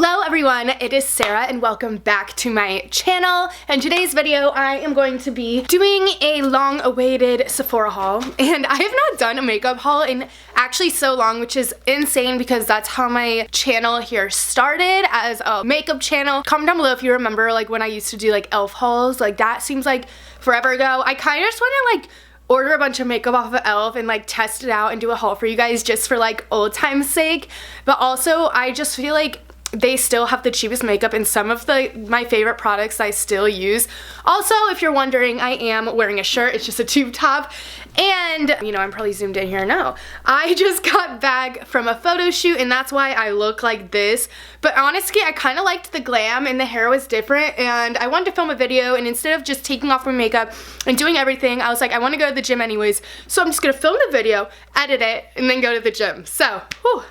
Hello everyone, it is Sarah and welcome back to my channel. In today's video I am going to be doing a long-awaited Sephora haul, and I have not done a makeup haul in actually so long, which is insane because that's how my channel here started, as a makeup channel. Comment down below if you remember like when I used to do like e.l.f. hauls. Like that seems like forever ago. I kind of just want to like order a bunch of makeup off of e.l.f. and like test it out and do a haul for you guys just for like old time's sake. But also I just feel like they still have the cheapest makeup and some of my favorite products I still use. Also, if you're wondering, I am wearing a shirt. It's just a tube top. And, you know, I'm probably zoomed in here. No. I just got back from a photo shoot and that's why I look like this. But honestly, I kind of liked the glam and the hair was different and I wanted to film a video, and instead of just taking off my makeup and doing everything, I was like, I want to go to the gym anyways. So I'm just going to film the video, edit it, and then go to the gym. So, whew.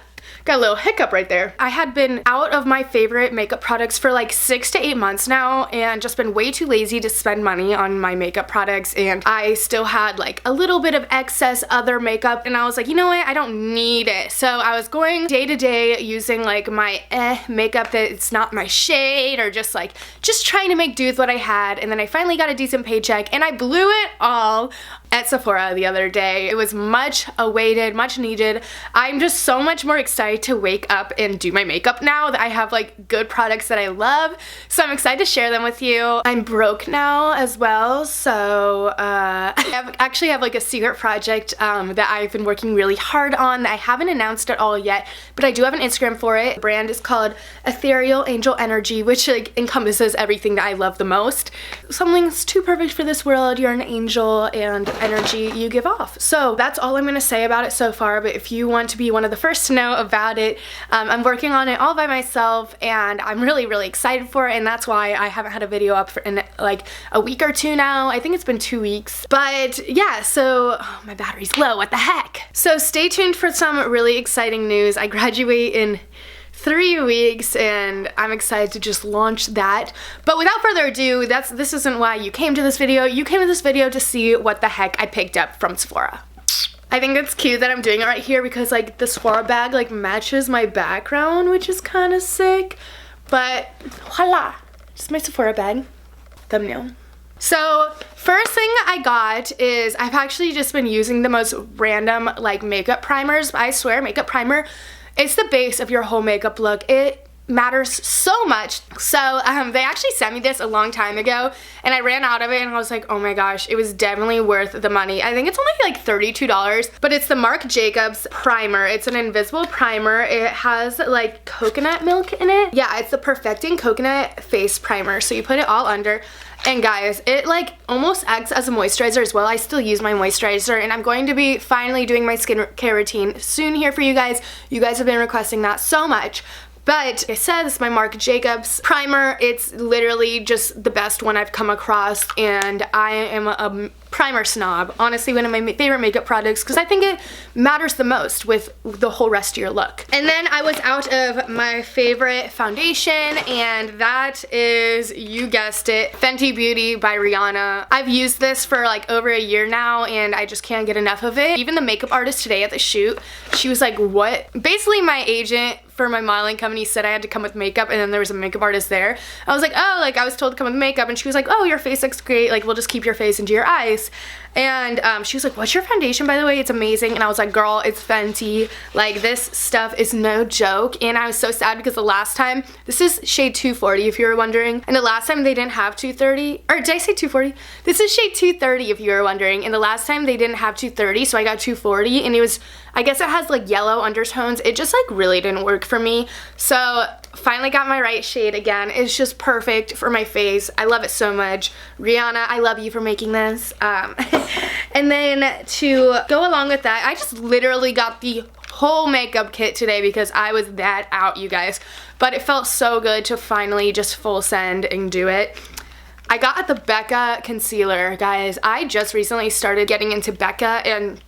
Got a little hiccup right there. I had been out of my favorite makeup products for like 6 to 8 months now and just been way too lazy to spend money on my makeup products, and I still had like a little bit of excess other makeup and I was like, you know what, I don't need it. So I was going day to day using like my makeup that it's not my shade, or just trying to make do with what I had, and then I finally got a decent paycheck and I blew it all at Sephora the other day. It was much awaited, much needed. I'm just so much more excited to wake up and do my makeup now that I have like good products that I love. So I'm excited to share them with you. I'm broke now as well, so I actually have like a secret project that I've been working really hard on that I haven't announced at all yet, but I do have an Instagram for it. The brand is called Ethereal Angel Energy, which like encompasses everything that I love the most. Something's too perfect for this world. You're an angel and energy you give off. So that's all I'm gonna say about it so far, but if you want to be one of the first to know about it, I'm working on it all by myself and I'm really excited for it, and that's why I haven't had a video up for in like a week or two now. I think it's been 2 weeks, but yeah, so my battery's low, what the heck. So stay tuned for some really exciting news. I graduate in 3 weeks and I'm excited to just launch that. But without further ado, this isn't why you came to this video. You came to this video to see what the heck I picked up from Sephora. I think it's cute that I'm doing it right here because like the Sephora bag like matches my background, which is kind of sick. But voila, just my Sephora bag. Thumbnail. So first thing I got is, I've actually just been using the most random like makeup primers. I swear, makeup primer, it's the base of your whole makeup look. It matters so much. So they actually sent me this a long time ago and I ran out of it and I was like, oh my gosh, it was definitely worth the money. I think it's only like $32, but it's the Marc Jacobs primer. It's an invisible primer. It has like coconut milk in it. Yeah, it's the Perfecting Coconut Face Primer. So you put it all under. And guys, it like almost acts as a moisturizer as well. I still use my moisturizer and I'm going to be finally doing my skincare routine soon here for you guys. You guys have been requesting that so much. But like I said, this is my Marc Jacobs primer. It's literally just the best one I've come across, and I am a primer snob. Honestly, one of my favorite makeup products because I think it matters the most with the whole rest of your look. And then I was out of my favorite foundation, and that is, you guessed it, Fenty Beauty by Rihanna. I've used this for like over a year now and I just can't get enough of it. Even the makeup artist today at the shoot, she was like, what? Basically my agent for my modeling company said I had to come with makeup, and then there was a makeup artist there. I was like, oh, like I was told to come with makeup, and she was like, oh, your face looks great, like we'll just keep your face into your eyes. And she was like, what's your foundation, by the way? It's amazing. And I was like, girl, it's Fenty. Like, this stuff is no joke. And I was so sad because the last time, this is shade 240 if you were wondering, and the last time they didn't have 230, or did I say 240? This is shade 230 if you were wondering, and the last time they didn't have 230, so I got 240, and it was, I guess it has like yellow undertones. It just like really didn't work for me. So finally got my right shade again. It's just perfect for my face. I love it so much. Rihanna, I love you for making this. And then to go along with that, I just literally got the whole makeup kit today because I was that out, you guys. But it felt so good to finally just full send and do it. I got the Becca concealer, guys. I just recently started getting into Becca and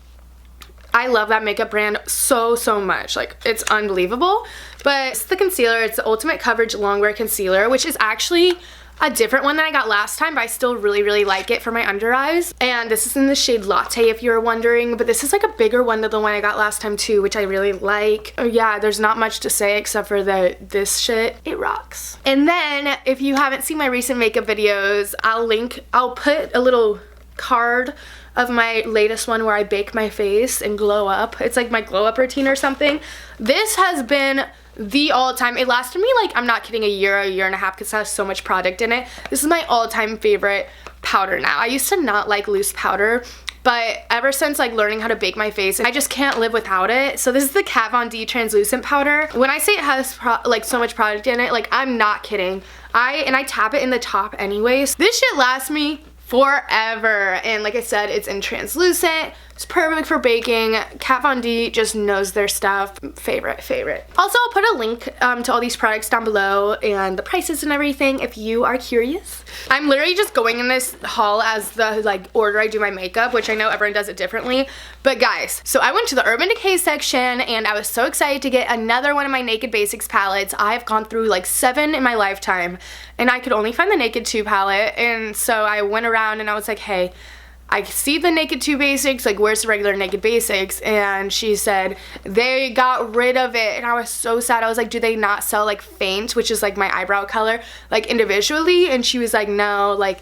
I love that makeup brand so much. Like, it's unbelievable. But it's the concealer. It's the Ultimate Coverage Longwear Concealer, which is actually a different one than I got last time, but I still really like it for my under eyes. And this is in the shade Latte, if you were wondering, but this is like a bigger one than the one I got last time too, which I really like. Oh yeah, there's not much to say except for this shit, it rocks. And then if you haven't seen my recent makeup videos, I'll put a little card of my latest one where I bake my face and glow up. It's like my glow up routine or something. This has been the all-time, it lasted me like, I'm not kidding, a year and a half because it has so much product in it. This is my all-time favorite powder now. I used to not like loose powder, but ever since like learning how to bake my face, I just can't live without it. So this is the Kat Von D translucent powder. When I say it has like so much product in it, like I'm not kidding. I tap it in the top anyways. This shit lasts me forever, and like I said, it's in translucent. It's perfect for baking. Kat Von D just knows their stuff. Favorite. Also, I'll put a link to all these products down below and the prices and everything if you are curious. I'm literally just going in this haul as the like order I do my makeup, which I know everyone does it differently. But guys, so I went to the Urban Decay section and I was so excited to get another one of my Naked Basics palettes. I've gone through like 7 in my lifetime and I could only find the Naked 2 palette, and so I went around and I was like, hey, I see the Naked 2 Basics, like where's the regular Naked Basics? And she said they got rid of it, and I was so sad. I was like, do they not sell like Faint, which is like my eyebrow color, like individually? And she was like, no, like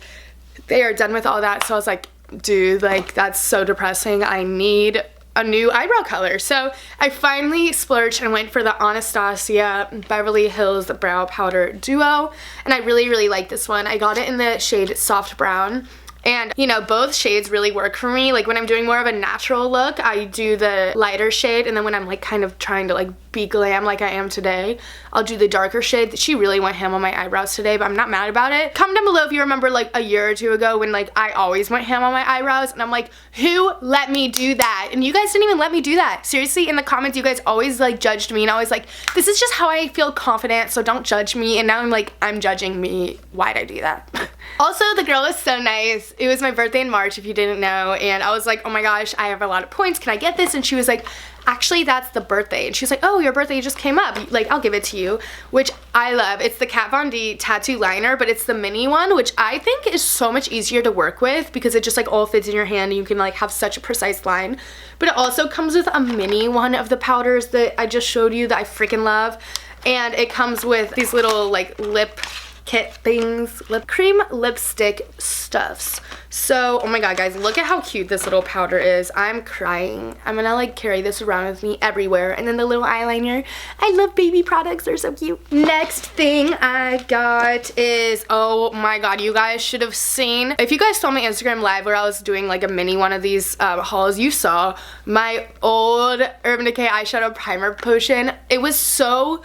they are done with all that. So I was like, dude, like that's so depressing. I need a new eyebrow color. So I finally splurged and went for the Anastasia Beverly Hills Brow Powder Duo, and I really like this one. I got it in the shade Soft Brown. And, you know, both shades really work for me. Like when I'm doing more of a natural look, I do the lighter shade, and then when I'm like kind of trying to like be glam like I am today, I'll do the darker shade. She really went ham on my eyebrows today, but I'm not mad about it. Comment down below if you remember like a year or two ago when like I always went ham on my eyebrows, and I'm like, who let me do that? And you guys didn't even let me do that. Seriously, in the comments you guys always like judged me, and I was like, this is just how I feel confident, so don't judge me. And now I'm like, I'm judging me. Why'd I do that? Also, the girl was so nice. It was my birthday in March, if you didn't know, and I was like, oh my gosh, I have a lot of points, can I get this? And she was like, actually that's the birthday. And she was like, oh, your birthday just came up, like I'll give it to you, which I love. It's the Kat Von D tattoo liner, but it's the mini one, which I think is so much easier to work with because it just like all fits in your hand and you can like have such a precise line. But it also comes with a mini one of the powders that I just showed you that I freaking love, and it comes with these little like lip kit things, lip cream lipstick stuffs. So, oh my god guys, look at how cute this little powder is. I'm crying. I'm gonna like carry this around with me everywhere. And then the little eyeliner. I love baby products, they're so cute. Next thing I got is, oh my god, you guys should have seen, if you guys saw my Instagram live where I was doing like a mini one of these hauls, you saw my old Urban Decay eyeshadow primer potion. It was so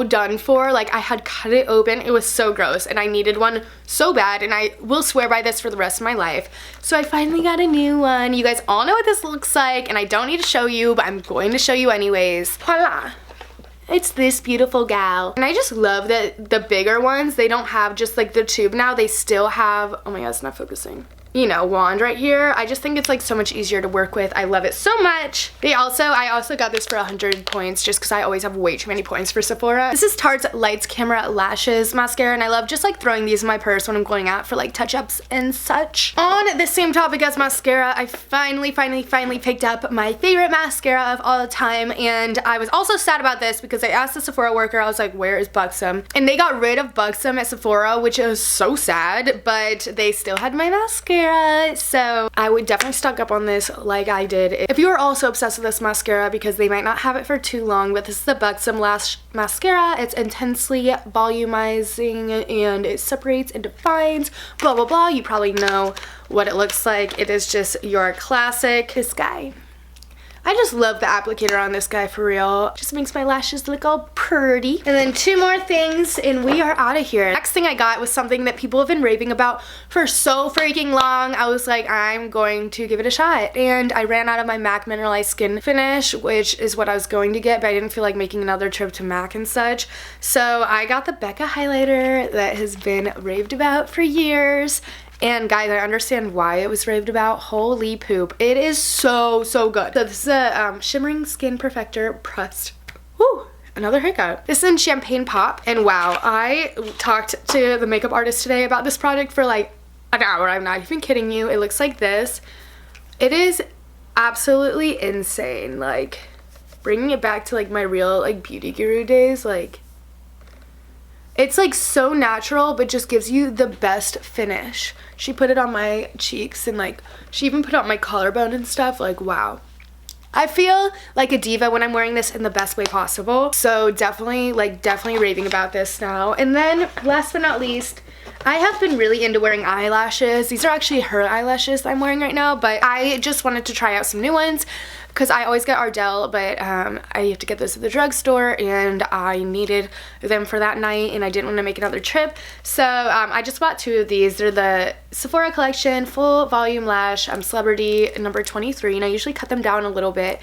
done for. Like I had cut it open, it was so gross, and I needed one so bad, and I will swear by this for the rest of my life. So I finally got a new one. You guys all know what this looks like, and I don't need to show you, but I'm going to show you anyways. Voila! It's this beautiful gal. And I just love that the bigger ones, they don't have just like the tube now, they still have, oh my god, it's not focusing, you know, wand right here. I just think it's like so much easier to work with. I love it so much. I also got this for 100 points just because I always have way too many points for Sephora. This is Tarte's Lights Camera Lashes mascara, and I love just like throwing these in my purse when I'm going out for like touch-ups and such. On the same topic as mascara, I finally picked up my favorite mascara of all time, and I was also sad about this because I asked the Sephora worker, I was like, where is Buxom? And they got rid of Buxom at Sephora, which is so sad, but they still had my mascara. So I would definitely stock up on this like I did. If you are also obsessed with this mascara, because they might not have it for too long, but this is the Buxom Lash Mascara. It's intensely volumizing and it separates and defines, blah blah blah. You probably know what it looks like. It is just your classic, this guy. I just love the applicator on this guy, for real. Just makes my lashes look all pretty. And then 2 more things and we are out of here. Next thing I got was something that people have been raving about for so freaking long. I was like, I'm going to give it a shot. And I ran out of my MAC Mineralized Skin Finish, which is what I was going to get, but I didn't feel like making another trip to MAC and such. So I got the Becca highlighter that has been raved about for years. And guys, I understand why it was raved about. Holy poop. It is so good. So this is a Shimmering Skin Perfector pressed. Woo! another hiccup. This is in Champagne Pop, and wow, I talked to the makeup artist today about this product for like an hour. I'm not even kidding you. It looks like this. It is absolutely insane. Like, bringing it back to like my real like beauty guru days. Like, it's like so natural, but just gives you the best finish. She put it on my cheeks, and like she even put it on my collarbone and stuff. Like, wow. I feel like a diva when I'm wearing this in the best way possible. So definitely raving about this now. And then last but not least, I have been really into wearing eyelashes. These are actually her eyelashes that I'm wearing right now, but I just wanted to try out some new ones because I always get Ardell, but I have to get those at the drugstore, and I needed them for that night, and I didn't want to make another trip. So I just bought 2 of these. They're the Sephora collection full volume lash celebrity number 23, and I usually cut them down a little bit.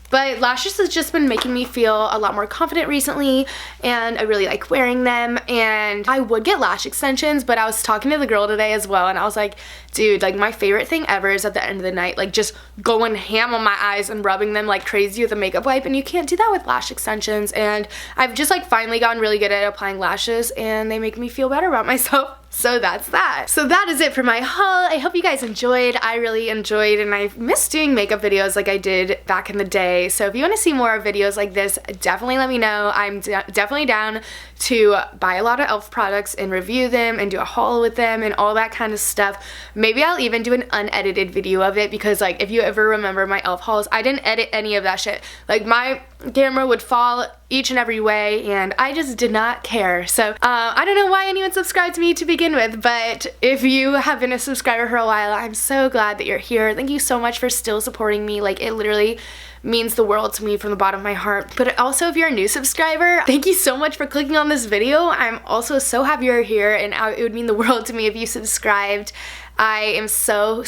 But lashes has just been making me feel a lot more confident recently, and I really like wearing them. And I would get lash extensions, but I was talking to the girl today as well, and I was like, dude, like my favorite thing ever is at the end of the night, like just going ham on my eyes and rubbing them like crazy with a makeup wipe, and you can't do that with lash extensions. And I've just like finally gotten really good at applying lashes, and they make me feel better about myself. So that's that. So that is it for my haul. I hope you guys enjoyed. I really enjoyed, and I miss doing makeup videos like I did back in the day. So if you want to see more videos like this, definitely let me know. I'm definitely down to buy a lot of e.l.f. products and review them and do a haul with them and all that kind of stuff. Maybe I'll even do an unedited video of it, because like if you ever remember my e.l.f. hauls, I didn't edit any of that shit. Like my camera would fall each and every way, and I just did not care. So I don't know why anyone subscribed to me to begin with, but if you have been a subscriber for a while, I'm so glad that you're here. Thank you so much for still supporting me. Like, it literally means the world to me from the bottom of my heart. But also, if you're a new subscriber, thank you so much for clicking on this video. I'm also so happy you're here, and it would mean the world to me if you subscribed. I am so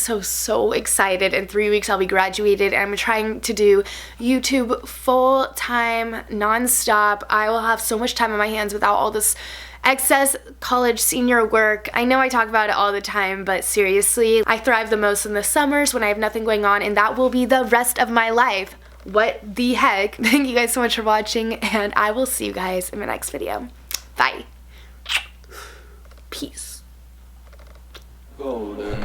excited. In 3 weeks I'll be graduated, and I'm trying to do YouTube full-time, non-stop. I will have so much time on my hands without all this excess college senior work. I know I talk about it all the time, but seriously, I thrive the most in the summers when I have nothing going on, and that will be the rest of my life. What the heck? Thank you guys so much for watching, and I will see you guys in my next video. Bye. Peace. Golden.